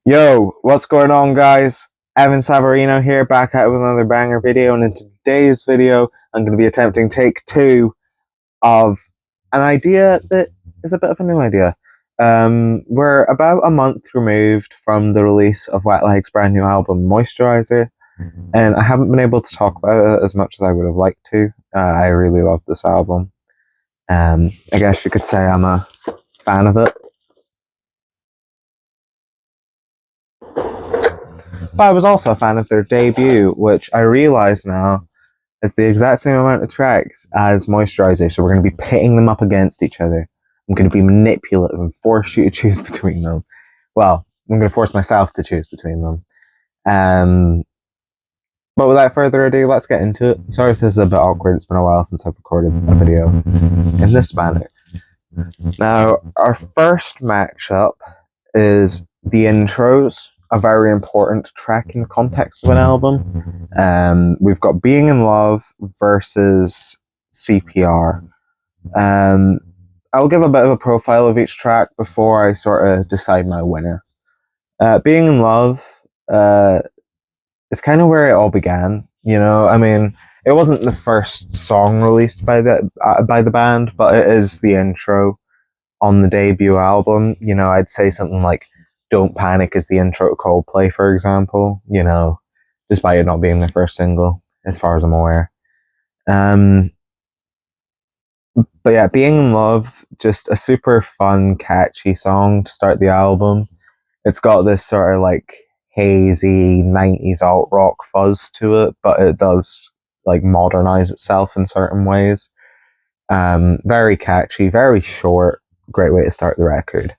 Yo, what's going on, guys? Evan Savarino here, back out with another banger video, and in today's video, I'm going to be attempting take 2 of an idea that is a bit of a new idea. We're about a month removed from the release of Wet Leg's brand new album, Moisturizer, and I haven't been able to talk about it as much as I would have liked to. I really love this album. I guess you could say I'm a fan of it. But I was also a fan of their debut, which I realise now is the exact same amount of tracks as Moisturizer, so we're going to be pitting them up against each other. I'm going to be manipulative and force you to choose between them. Well, I'm going to force myself to choose between them. But without further ado, let's get into it. Sorry if this is a bit awkward, it's been a while since I've recorded a video in this manner. Now, our first matchup is the intros, a very important track in the context of an album. We've got Being in Love versus CPR. I'll give a bit of a profile of each track before I sort of decide my winner. Being in Love is kind of where it all began. You know, I mean, it wasn't the first song released by the band, but it is the intro on the debut album. You know, I'd say something like Don't Panic is the intro to Coldplay, for example, you know, despite it not being their first single, as far as I'm aware. But yeah, Being in Love, just a super fun, catchy song to start the album. It's got this sort of like hazy 90s alt rock fuzz to it, but it does like modernize itself in certain ways. Very catchy, very short, great way to start the record.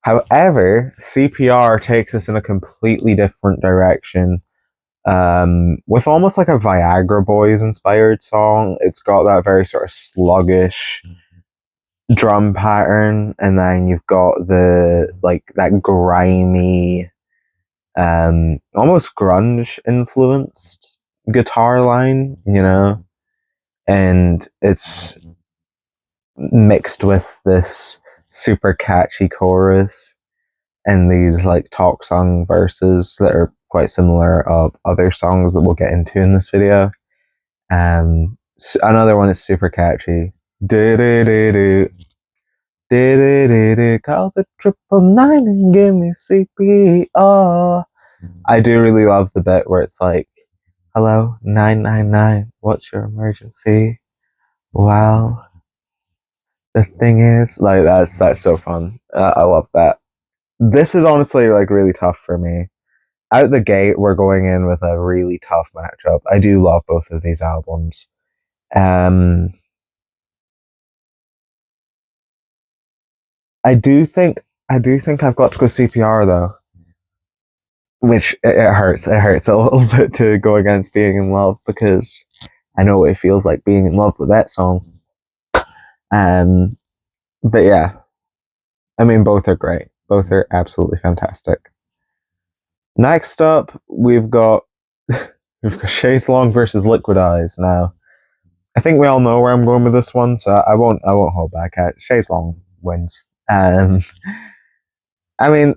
However, CPR takes us in a completely different direction, with almost like a Viagra Boys inspired song. It's got that very sort of sluggish drum pattern, and then you've got the like that grimy, almost grunge influenced guitar line, you know, and it's mixed with this super catchy chorus and these like talk song verses that are quite similar of other songs that we'll get into in this video. Another one is super catchy. Do do do do do do do do. Call the 999 and give me CPR. I do really love the bit where it's like, "Hello, 999. What's your emergency?" Well, the thing is, like, that's so fun. I love that. This is honestly like really tough for me. Out the gate, we're going in with a really tough matchup. I do love both of these albums. I do think I've got to go CPR though, which it hurts. It hurts a little bit to go against Being in Love because I know what it feels like being in love with that song. But yeah, I mean, both are great. Both are absolutely fantastic. Next up, we've got Chaise Long versus Liquid Eyes. Now, I think we all know where I'm going with this one, so I won't hold back. Chaise Long wins. I mean,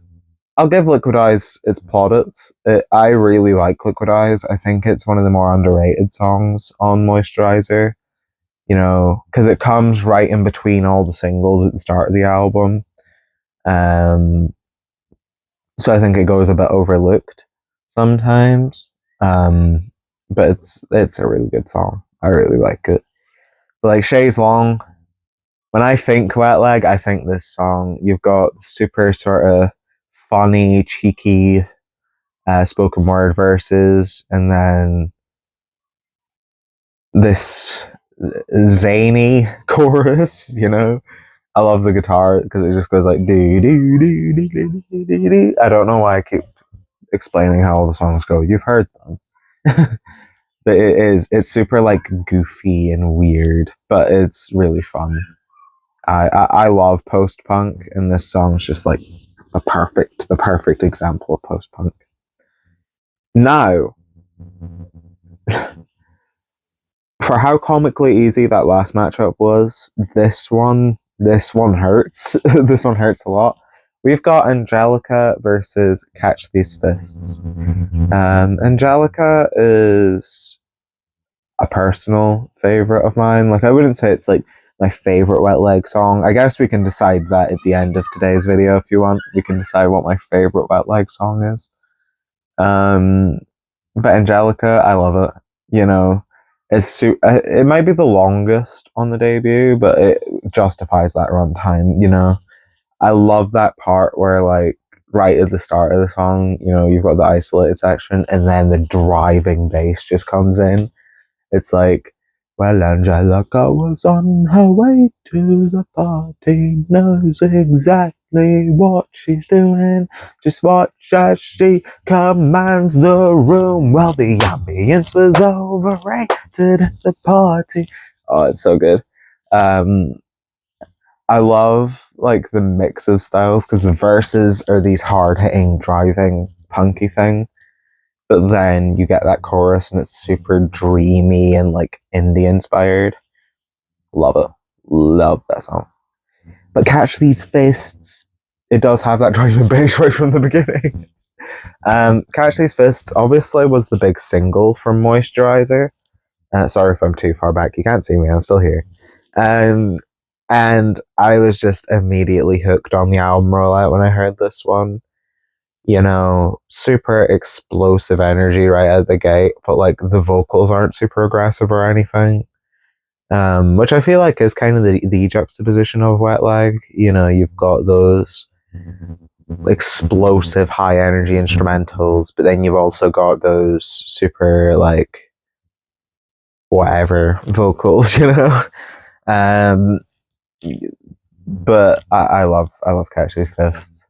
I'll give Liquid Eyes its plaudits. I really like Liquid Eyes. I think it's one of the more underrated songs on Moisturizer. You know, because it comes right in between all the singles at the start of the album. So I think it goes a bit overlooked sometimes. But it's a really good song. I really like it. But like Chaise Long, when I think Wet Leg, I think this song. You've got super sort of funny, cheeky spoken word verses, and then this zany chorus, you know. I love the guitar because it just goes like do do do do do do do. I don't know why I keep explaining how all the songs go. You've heard them. But it's super like goofy and weird, but it's really fun. I love post punk, and this song's just like the perfect example of post punk. Now, for how comically easy that last matchup was, this one hurts. This one hurts a lot. we've got Angelica versus Catch These Fists. Angelica is a personal favorite of mine. Like, I wouldn't say it's like my favorite Wet Leg song. I guess we can decide that at the end of today's video if you want. We can decide what my favorite Wet Leg song is. But Angelica, I love it. You know, it might be the longest on the debut, but it justifies that runtime. You know, I love that part where, like, right at the start of the song, you know, you've got the isolated section, and then the driving bass just comes in. It's like, well, Angelica was on her way to the party, knows exactly what she's doing. Just watch as she commands the room. Well, the ambience was overrated at the party. Oh, it's so good. I love, like, the mix of styles because the verses are these hard-hitting, driving, punky thing, but then you get that chorus and it's super dreamy and, like, indie inspired. Love it. Love that song. But Catch These Fists, it does have that driving bass right from the beginning. Catch These Fists obviously was the big single from Moisturizer. Sorry if I'm too far back. You can't see me. I'm still here. And I was just immediately hooked on the album rollout when I heard this one. You know, super explosive energy right out the gate, but like the vocals aren't super aggressive or anything. Which I feel like is kind of the juxtaposition of Wet Leg. You know, you've got those explosive high energy instrumentals, but then you've also got those super like whatever vocals, you know. Um, but I love Catch These Fists.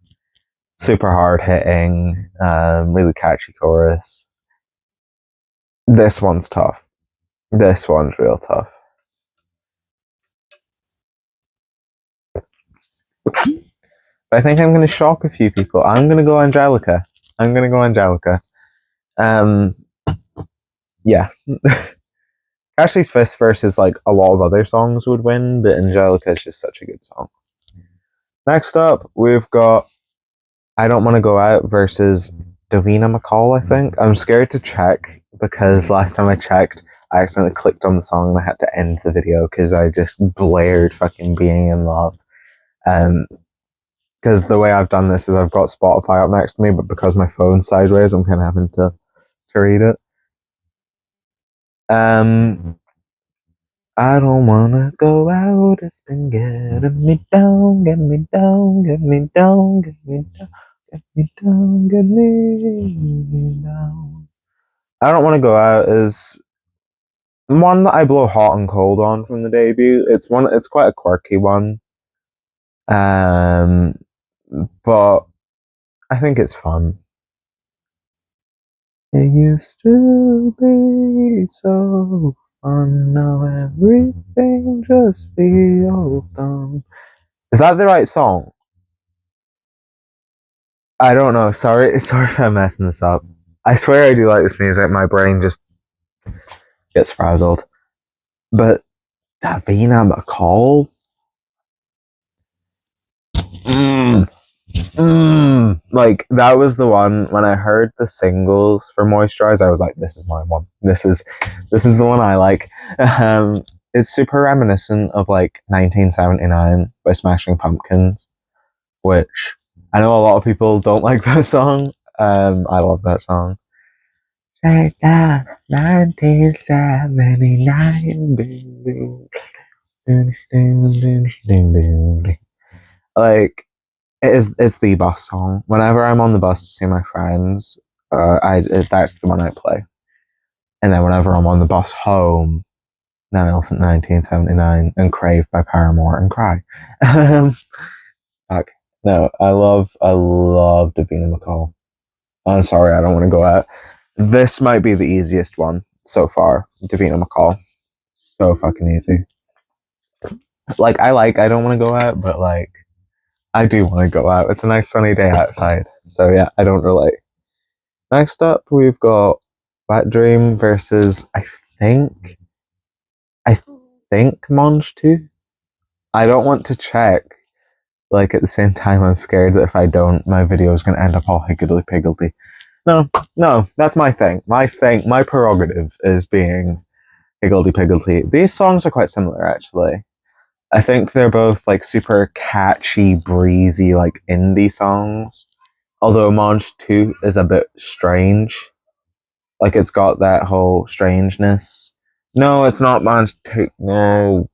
Super hard hitting, really catchy chorus. This one's tough. This one's real tough. I think I'm going to shock a few people. I'm going to go Angelica. I'm going to go Angelica. Yeah. Ashley's Fist versus like a lot of other songs would win, but Angelica is just such a good song. Next up, we've got I Don't Want to Go Out versus Davina McCall, I think. I'm scared to check because last time I checked, I accidentally clicked on the song and I had to end the video because I just blared fucking Being in Love. Because the way I've done this is I've got Spotify up next to me, but because my phone's sideways, I'm kind of having to read it. I don't wanna go out, it's been getting me down, get me down, get me down, get me down, get me down, get me down. I Don't Wanna Go Out is one that I blow hot and cold on from the debut. It's quite a quirky one. But I think it's fun. It used to be so fun, now everything just feels dumb. Is that the right song? I don't know. Sorry if I'm messing this up. I swear I do like this music. My brain just gets frazzled. But Davina McCall? Like, that was the one when I heard the singles for Moisturize, I was like, this is my one. This is the one I like. It's super reminiscent of like 1979 by Smashing Pumpkins, which I know a lot of people don't like that song. I love that song. Take down 1979. Like, it's the bus song. Whenever I'm on the bus to see my friends, that's the one I play. And then whenever I'm on the bus home, then I listen to 1979 and Crave by Paramore and cry. Fuck. No, I love Davina McCall. I'm sorry, I don't want to go out. This might be the easiest one so far. Davina McCall. So fucking easy. Like, I don't want to go out, but like, I do want to go out. It's a nice sunny day outside. So yeah, I don't relate. Next up, we've got Wet Dream versus, think, I think Monge 2. I don't want to check, Like at the same time, I'm scared that if I don't, my video is going to end up all higgledy-piggledy. No, no, that's my thing. My prerogative is being higgledy-piggledy. These songs are quite similar, actually. I think they're both like super catchy, breezy, like indie songs. Although Monge 2 is a bit strange. Like it's got that whole strangeness. No, it's not Monge 2. No.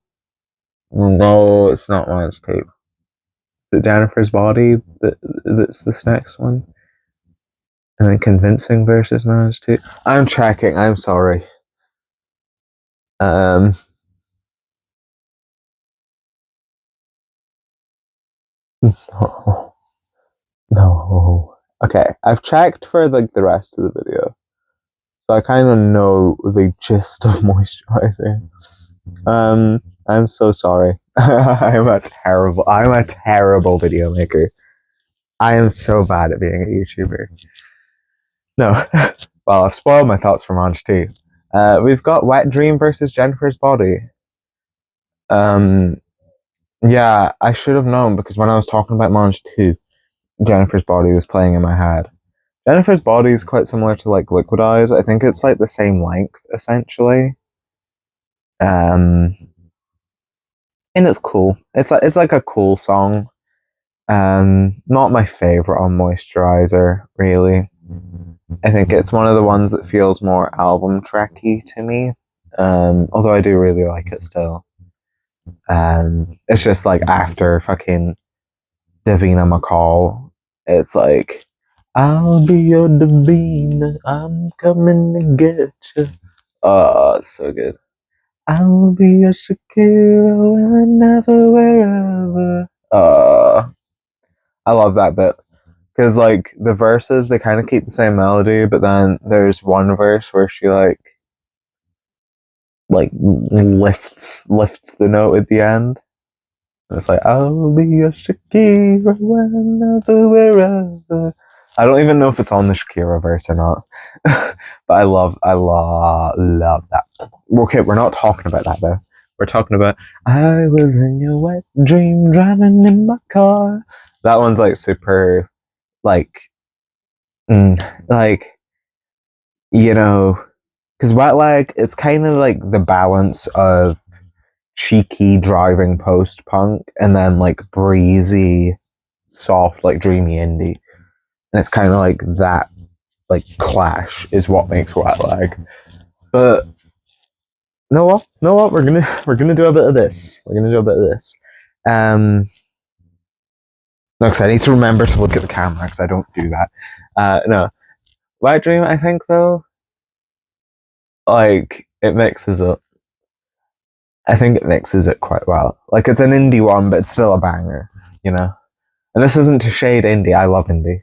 No, it's not Monge 2. Is it Jennifer's Body that's this next one? And then Convincing versus Monge 2. I'm tracking, I'm sorry. Um no. No. Okay, I've checked for like the rest of the video. So I kind of know the gist of moisturizer. I'm so sorry. I'm a terrible video maker. I am so bad at being a YouTuber. No. Well, I've spoiled my thoughts for Monge too. We've got Wet Dream versus Jennifer's Body. Yeah, I should have known because when I was talking about Monge 2, Jennifer's Body was playing in my head. Jennifer's Body is quite similar to like Liquid Eyes. I think it's like the same length essentially. And it's cool. It's like a cool song. Not my favorite on Moisturizer, really. I think it's one of the ones that feels more album tracky to me. Although I do really like it still. It's just like after fucking Davina McCall, it's like, I'll be your Davina, I'm coming to get you. Oh, it's so good. I'll be your Shakira whenever, wherever. I love that bit. Because, like, the verses, they kind of keep the same melody, but then there's one verse where she, lifts the note at the end. And it's like, I'll be your Shakira whenever, wherever. I don't even know if it's on the Shakira verse or not. But I love that. Okay, we're not talking about that, though. We're talking about, I was in your wet dream driving in my car. That one's, like, super, like, like, you know, because Wet Leg, it's kind of like the balance of cheeky driving post punk and then like breezy, soft, like dreamy indie. And it's kind of like that, like clash is what makes Wet Leg. But know what? We're gonna do a bit of this. We're gonna do a bit of this. No, because I need to remember to look at the camera because I don't do that. No, Wet Dream. I think though, like it mixes up. I think it mixes it quite well. Like it's an indie one, but it's still a banger, you know. And this isn't to shade indie. I love indie.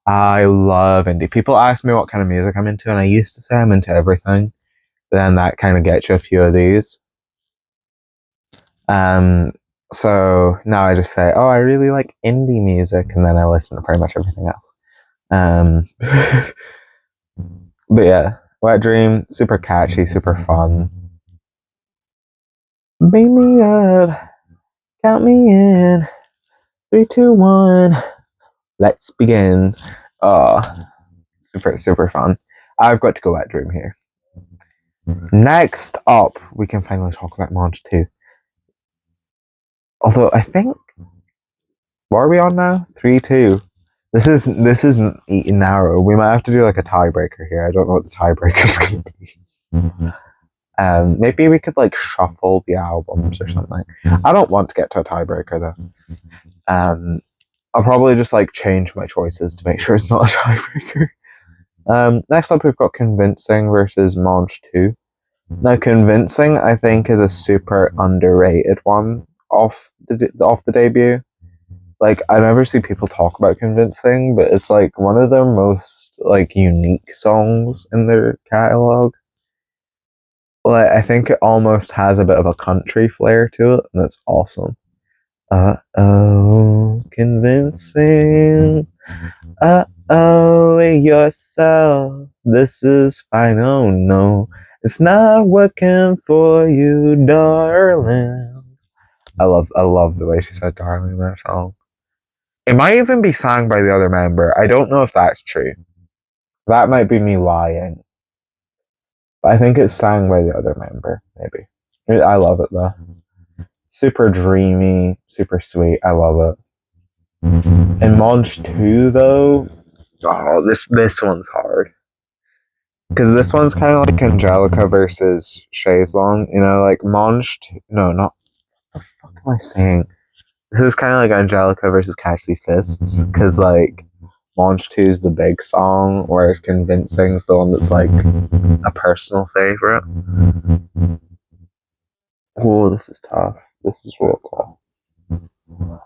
I love indie. People ask me what kind of music I'm into, and I used to say I'm into everything. But then that kind of gets you a few of these. Um, so now I just say, oh, I really like indie music, and then I listen to pretty much everything else. But yeah, Wet Dream, super catchy, super fun. Beat me up, count me in. 3, 2, 1. Let's begin. Super fun. I've got to go Wet Dream here. Next up, we can finally talk about Monge 2. Although I think, what are we on now? 3, 2. This is narrow. We might have to do like a tiebreaker here. I don't know what the tiebreaker is going to be. Maybe we could like shuffle the albums or something. I don't want to get to a tiebreaker though. I'll probably just like change my choices to make sure it's not a tiebreaker. Next up, we've got Convincing versus Monge 2. Now, Convincing, I think, is a super underrated one off the debut. Like, I never see people talk about Convincing, but it's like one of their most like unique songs in their catalog. Like, I think it almost has a bit of a country flair to it, and it's awesome. Convincing. Yourself. This is fine. Oh no, it's not working for you, darling. I love the way she said darling in that song. It might even be sang by the other member. I don't know if that's true. That might be me lying. But I think it's sang by the other member, maybe. I love it though. Super dreamy, super sweet. I love it. In Monge 2 though, oh, this one's hard. Because this one's kind of like Angelica versus Chaise Long, you know, like Monge 2, no, not, what the fuck am I saying? This is kind of like Angelica versus Catch These Fists, because like Monge 2 is the big song, whereas Convincing's the one that's like a personal favorite. Oh, this is tough. This is real tough.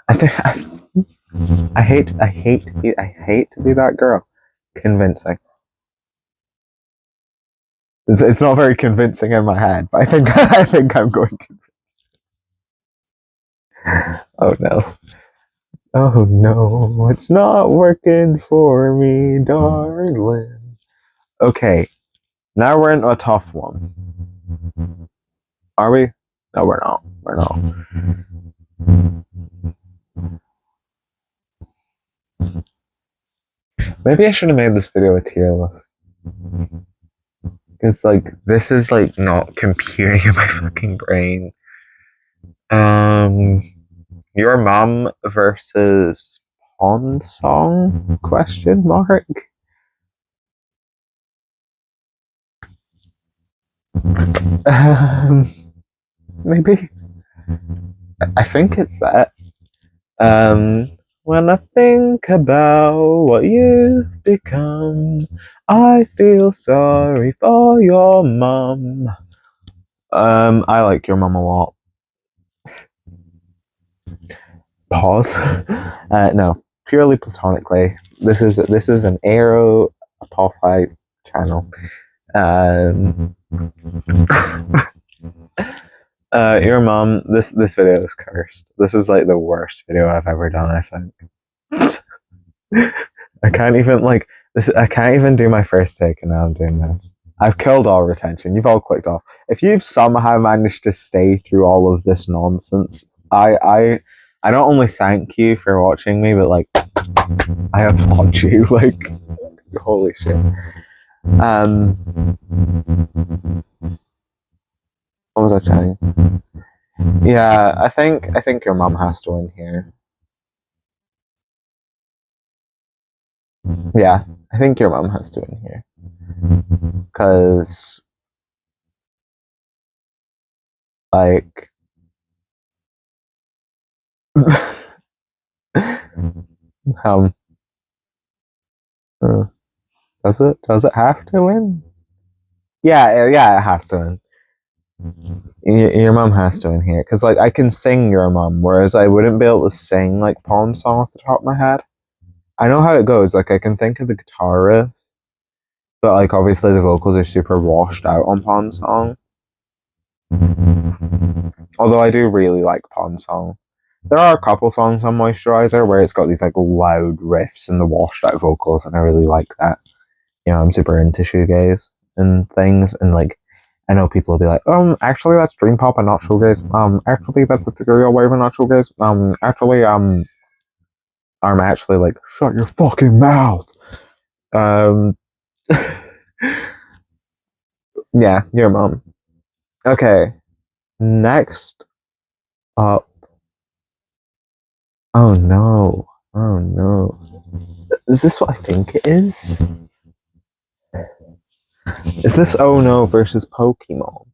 I think I hate to be that girl. Convincing. It's not very convincing in my head, but I think I'm going. Oh no. Oh no, it's not working for me, darling. Okay, now we're into a tough one. Are we? No, we're not. We're not. Maybe I should have made this video a tier list. Because, like, this is, like, not computing in my fucking brain. Your mom versus Pawn Song? Question mark? Maybe. I think it's that. When I think about what you've become, I feel sorry for your mum. I like your mum a lot. Pause. No, purely platonically. This is an arrow apophyte channel. Your mom. This video is cursed. This is like the worst video I've ever done. I think. I can't even like this. I can't even do my first take, and now I'm doing this. I've killed all retention. You've all clicked off. If you've somehow managed to stay through all of this nonsense, I not only thank you for watching me, but like I applaud you. Like holy shit. What was I saying? Yeah, I think your mom has to win here. Yeah, I think your mom has to win here. Cause like um uh, does it have to win? Yeah, it has to win. Your mom has to win here because like I can sing your mom, whereas I wouldn't be able to sing like Pawn Song off the top of my head. I know how it goes. Like I can think of the guitar riff, but like obviously the vocals are super washed out on Pawn Song. Although I do really like Pawn Song. There are a couple songs on Moisturizer where it's got these like loud riffs and the washed out vocals, and I really like that. You know, I'm super into shoegaze and things, and like I know people will be like, actually that's dream pop and not shoegaze. Actually that's the ethereal wave and not shoegaze. I'm actually like, shut your fucking mouth. Yeah, your mom. Okay, next up. Oh no. Oh no. Is this what I think it is? Is this Oh No versus Pokemon?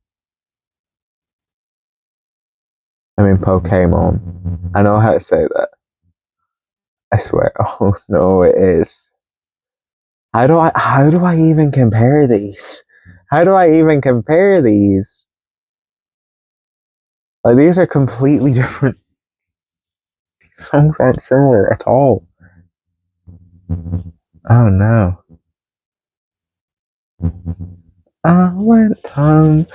I mean Pokemon. I know how to say that. I swear. Oh no, it is. How do I even compare these? How do I even compare these? Like these are completely different. These songs aren't similar at all. Oh no. I went home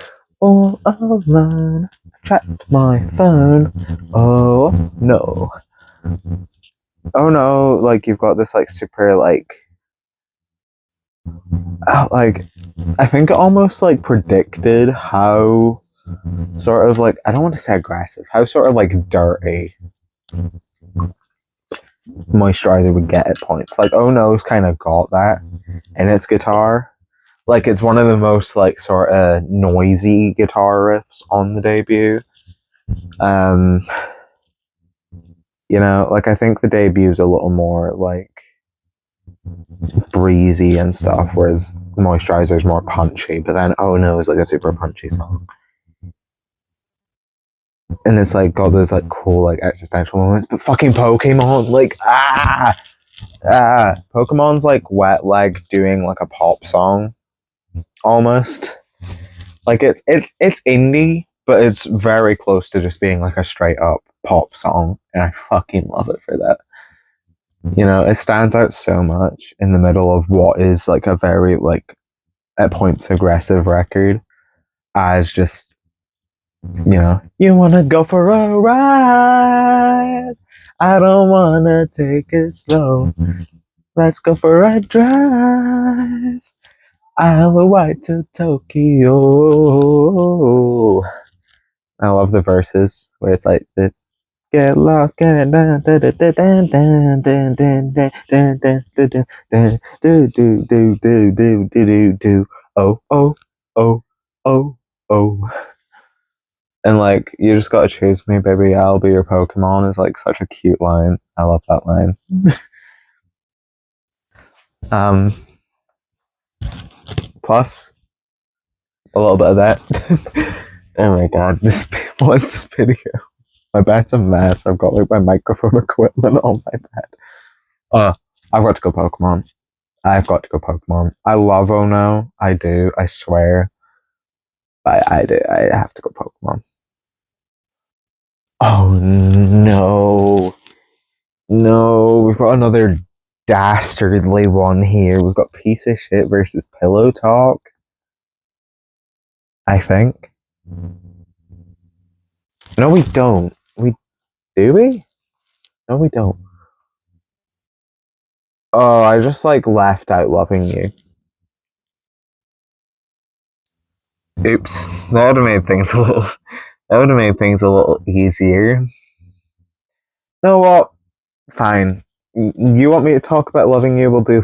all alone. Checked my phone. Oh no. Oh no, like you've got this like super like like I think it almost like predicted how sort of like, I don't want to say aggressive, how sort of like dirty moisturizer would get at points. Like Oh No's kind of got that in its guitar. Like it's one of the most like sort of noisy guitar riffs on the debut. Um, you know, like I think the debute's a little more like breezy and stuff, whereas Moisturizer's more punchy. But then Oh No is like a super punchy song, and it's like got those like cool like existential moments. But fucking Pokemon, like Pokemon's like wet leg doing like a pop song almost. Like it's indie, but it's very close to just being like a straight up pop song, and I fucking love it for that. You know, it stands out so much in the middle of what is like a very like at points aggressive record as just, you know, you wanna go for a ride. I don't wanna take it slow. Let's go for a drive. I'll white to Tokyo. I love the verses where it's like the get lost, get down, da da da da da da da da da da da da do do do do do do do do oh oh oh oh oh, and like you just gotta choose me, baby. I'll be your Pokemon is like such a cute line. I love that line. Um, plus a little bit of that. Oh my god, this what is this video? My bed's a mess. I've got like my microphone equipment on my bed. Uh, I've got to go Pokemon. I've got to go Pokemon. I love Oh No. I do. I swear. I do. I have to go Pokemon. Oh no. No. We've got another dastardly one here. We've got Piece of Shit versus Pillow Talk. I think. No, we don't. We do we? No, we don't. Oh, I just like left out loving you. Oops. That would have made things a little. That would have made things a little easier. You know what? Fine. You want me to talk about loving you? We'll do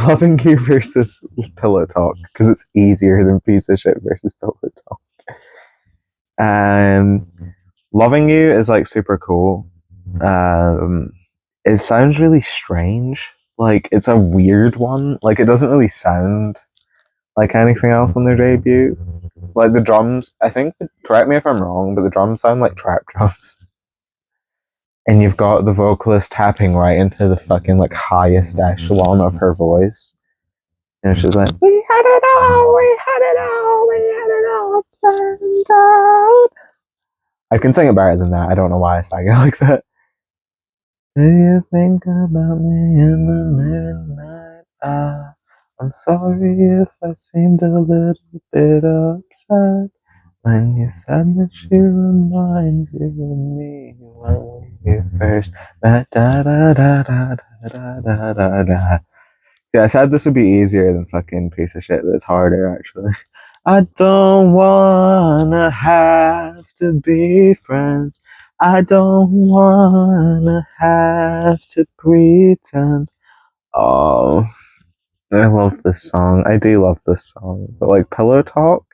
loving you versus pillow talk because it's easier than piece of shit versus pillow talk. Um, loving you is like super cool. Um, it sounds really strange. Like it's a weird one. Like it doesn't really sound like anything else on their debut. Like the drums, I think. Correct me if I'm wrong, but the drums sound like trap drums. And you've got the vocalist tapping right into the fucking like highest echelon of her voice. And she's like, we had it all, we had it all, we had it all planned out. I can sing it better than that. I don't know why I sang it like that. Do you think about me in the midnight hour? I'm sorry if I seemed a little bit upset when you said that she reminds you of me when we first met. Da da da da da da da da. See, I said this would be easier than fucking piece of shit, but it's harder actually. I don't wanna have to be friends. I don't wanna have to pretend. Oh, I love this song. I do love this song. But like Pillow Talk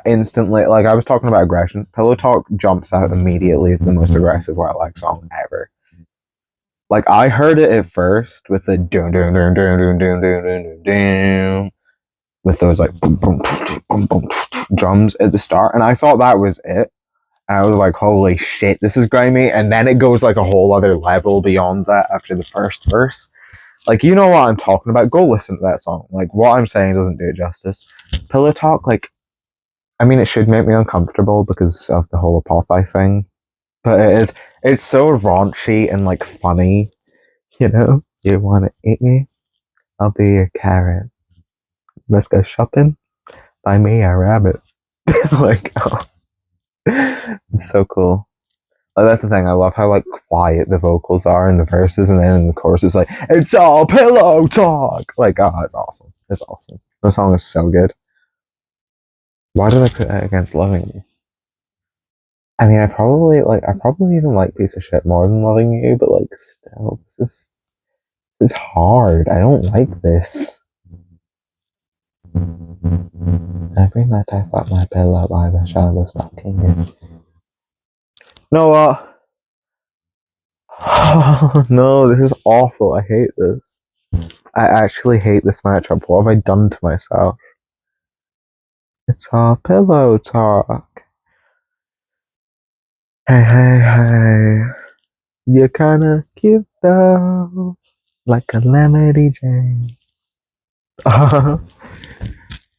instantly, like I was talking about aggression, Pillow Talk jumps out immediately as the most aggressive White Lag song ever. Like I heard it at first with the dun dun dun dun dun dun dun dun dun with those like boom boom boom boom drums at the start, and I thought that was it. And I was like, holy shit, this is grimy. And then it goes like a whole other level beyond that after the first verse. Like, you know what I'm talking about? Go listen to that song. Like, what I'm saying doesn't do it justice. Pillow Talk, like, I mean, it should make me uncomfortable because of the whole apartheid thing, but it's so raunchy and like funny, you know? You want to eat me? I'll be your carrot. Let's go shopping. Buy me a rabbit. Like, oh, it's so cool. Like, that's the thing. I love how like quiet the vocals are in the verses, and then in the chorus, it's like it's all pillow talk. Like, oh, it's awesome. It's awesome. The song is so good. Why did I put it against Loving You? I mean, I probably even like Piece of Shit more than Loving You, but like still, this is hard. I don't like this. Every night I thought my pillow I wish I was fucking it. No, oh no, this is awful. I hate this. I actually hate this matchup. What have I done to myself? It's our pillow talk. Hey, hey, hey. You're kinda cute though. Like a Calamity Jane.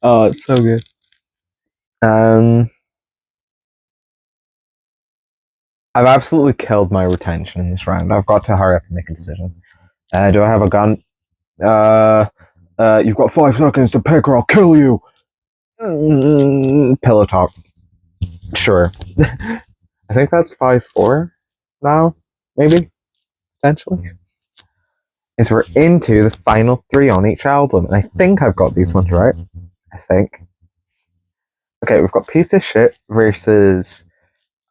Oh, it's so good. Um, I've absolutely killed my retention in this round. I've got to hurry up and make a decision. Do I have a gun? You've got 5 seconds to pick or I'll kill you. Pillow talk. Sure. I think that's 5-4 now, maybe, potentially. Is we're into the final 3 on each album, and I think I've got these ones right. I think. Okay, we've got Piece of Shit versus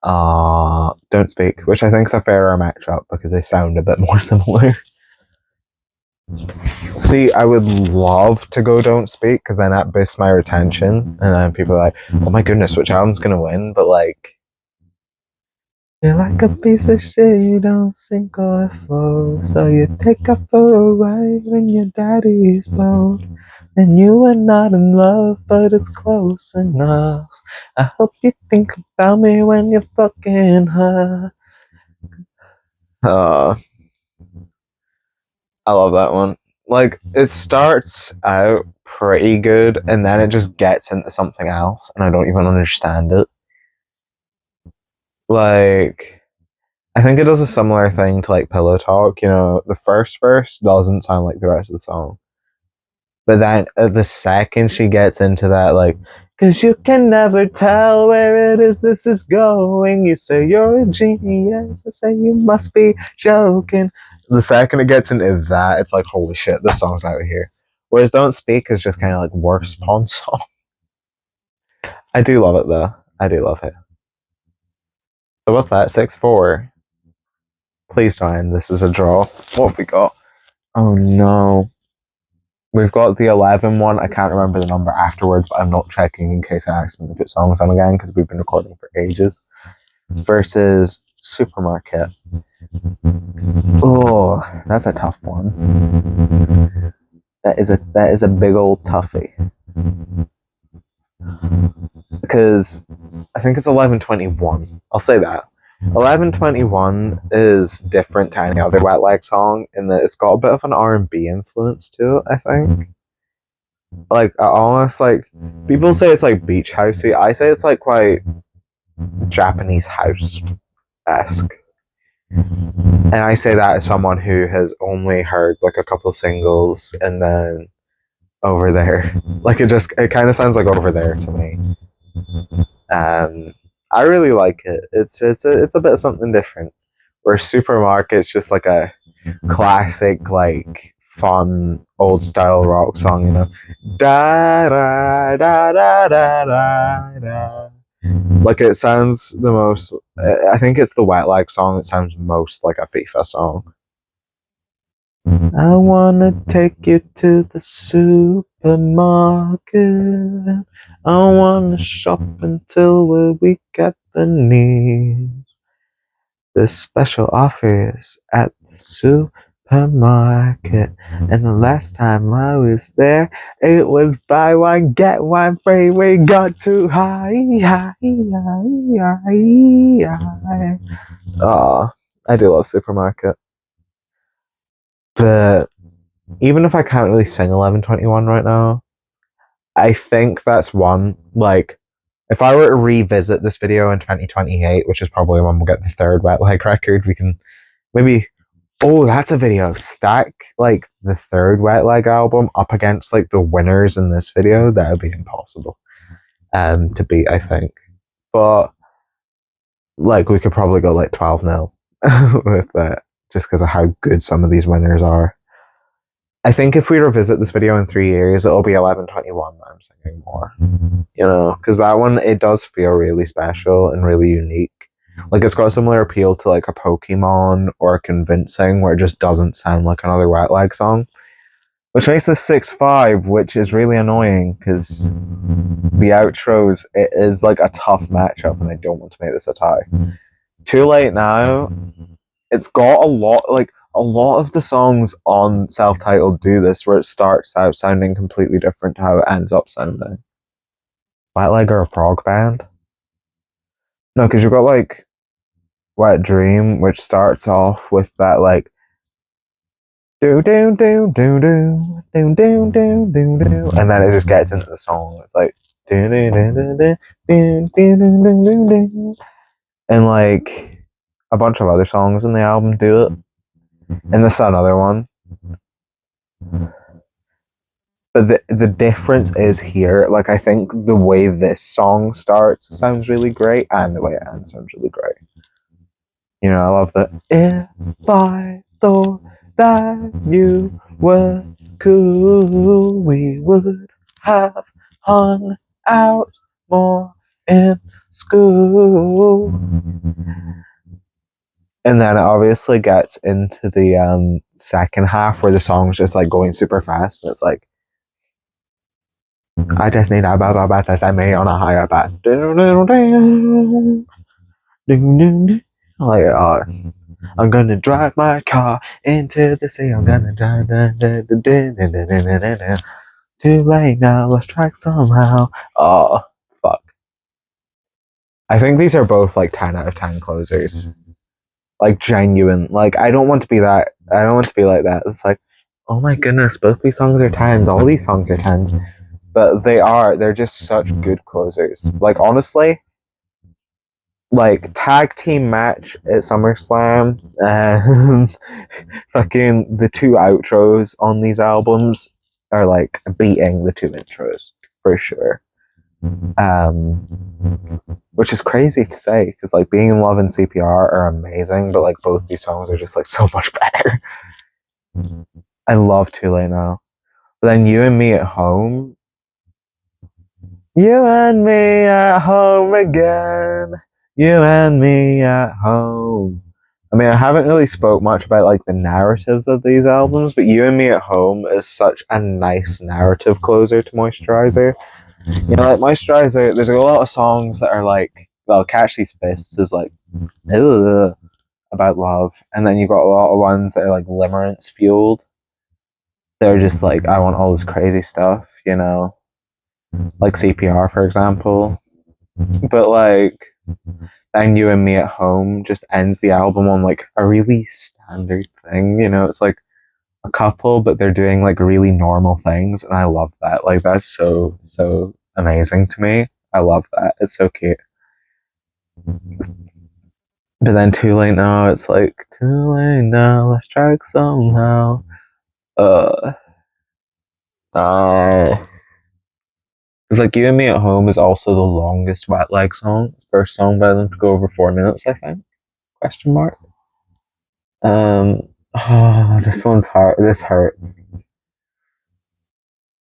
Don't Speak, which I think is a fairer matchup because they sound a bit more similar. See, I would love to go Don't Speak because then that boosts my retention, and then people are like, oh my goodness, which album's gonna win? But like, you're like a piece of shit, you don't sink or float. So you take off for a ride when your daddy's boat. And you are not in love, but it's close enough. I hope you think about me when you're fucking her. Uh, I love that one. Like, it starts out pretty good, and then it just gets into something else, and I don't even understand it. Like, I think it does a similar thing to like Pillow Talk. You know, the first verse doesn't sound like the rest of the song, but then the second she gets into that, like, cause you can never tell where it is this is going. You say you're a genius, I say you must be joking. The second it gets into that, it's like, holy shit, this song's out of here. Whereas Don't Speak is just kind of like worse pon song. I do love it though. I do love it. So what's that? 6-4. Please don't end. This is a draw. What have we got? Oh no. We've got the 11 one. I can't remember the number afterwards, but I'm not checking in case I accidentally put songs on again because we've been recording for ages. Versus Supermarket. Oh, that's a tough one. That is a big old toughie. Because I think it's 1121. I'll say that. 1121 is different to any other Wet Leg song in that it's got a bit of an R&B influence to it, I think. Like, almost like, people say it's like beach housey. I say it's like quite Japanese house-esque. And I say that as someone who has only heard like a couple singles and then Over There. Like, it kind of sounds like Over There to me. I really like it. It's a bit of something different. Where Supermarket's just like a classic, like fun old style rock song, you know. Da da da da da da da. Like, it sounds the most. I think it's the Wet Leg song that sounds most like a FIFA song. I wanna take you to the supermarket. I wanna shop until we're weak at the knees. The special offers at the supermarket. And the last time I was there, it was buy one, get one free. We got too high, high, high, high, high. Aw, I do love Supermarket. But even if I can't really sing 1121 right now, I think that's one. Like, if I were to revisit this video in 2028, which is probably when we'll get the third Wet Leg record, we can maybe. Oh, that's a video. Stack like the third Wet Leg album up against like the winners in this video. That would be impossible to beat, I think. But like, we could probably go like 12-0 with that, just because of how good some of these winners are. I think if we revisit this video in 3 years, it'll be 1121 that I'm singing more. You know, because that one, it does feel really special and really unique. Like, it's got a similar appeal to like a Pokemon or a Convincing, where it just doesn't sound like another Wet Leg song. Which makes this 6-5, which is really annoying because the outros, it is like a tough matchup, and I don't want to make this a tie. Too Late Now, it's got a lot of the songs on self-titled do this, where it starts out sounding completely different to how it ends up sounding. Wet Leg are a prog band? No, because you've got like Wet Dream, which starts off with that like do do do do do do do do do do, and then it just gets into the song. It's like do do do do do do do do do do, and like a bunch of other songs in the album do it, and this is another one. But the difference is here. Like, I think the way this song starts sounds really great, and the way it ends sounds really great. You know, I love that. If I thought that you were cool, we would have hung out more in school. And then it obviously gets into the second half where the song's just like going super fast, and it's like, I just need a baba bat as I may on a higher bat. Like, I'm gonna drive my car into the sea. I'm gonna drive. Too late now. Let's track somehow. Oh, fuck. I think these are both like 10 out of 10 closers. Like, genuine. Like, I don't want to be that. I don't want to be like that. It's like, oh my goodness, both these songs are 10s. All these songs are 10s. But they are. They're just such good closers. Like, honestly, like tag team match at SummerSlam, fucking the two outros on these albums are like beating the two intros for sure. Um, which is crazy to say because like Being in Love and CPR are amazing, but like both these songs are just like so much better. I love Too Late Now, but then You and Me at Home. You and me at home again. You and me at home. I mean, I haven't really spoke much about like the narratives of these albums, but You and Me at Home is such a nice narrative closer to Moisturizer. You know, like Moisturizer, there's a lot of songs that are like, well, Catch These Fists is like, ugh, about love, and then you've got a lot of ones that are like limerence fueled. They're just like, I want all this crazy stuff, you know, like CPR, for example. But like, then You and Me at Home just ends the album on like a really standard thing, you know, it's like a couple, but they're doing like really normal things, and I love that. Like, that's so amazing to me. I love that. It's so cute. But then Too Late Now, it's like, too late now, let's track somehow. Uh, it's like You and Me at Home is also the longest Wet Leg song. First song by them to go over 4 minutes, I think. Question mark. Oh, this one's hard. This hurts.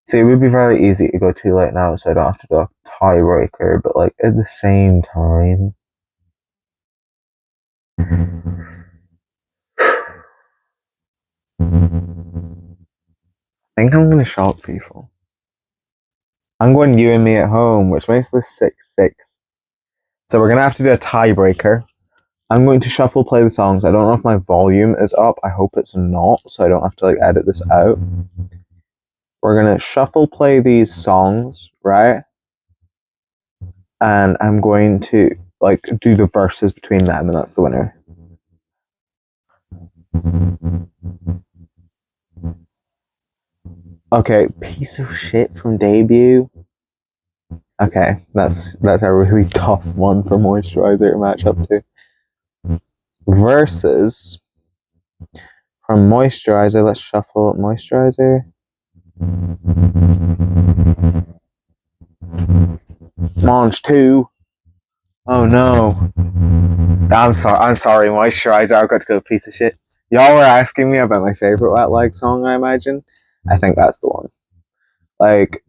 See, it would be very easy to go Too Late Now, so I don't have to do a tiebreaker. But like at the same time, I think I'm gonna shock people. I'm going You and Me at Home, which makes this 6-6. So we're gonna have to do a tiebreaker. I'm going to shuffle play the songs. I don't know if my volume is up. I hope it's not, so I don't have to like edit this out. We're gonna shuffle play these songs, right? And I'm going to like do the verses between them, and that's the winner. Okay, Piece of Shit from Debut. Okay, that's a really tough one for Moisturizer to match up to. Versus from Moisturizer, let's shuffle Moisturizer. Launch 2. Oh no. I'm sorry, Moisturizer, I've got to go Piece of Shit. Y'all were asking me about my favorite Wet Leg song, I imagine. I think that's the one. Like,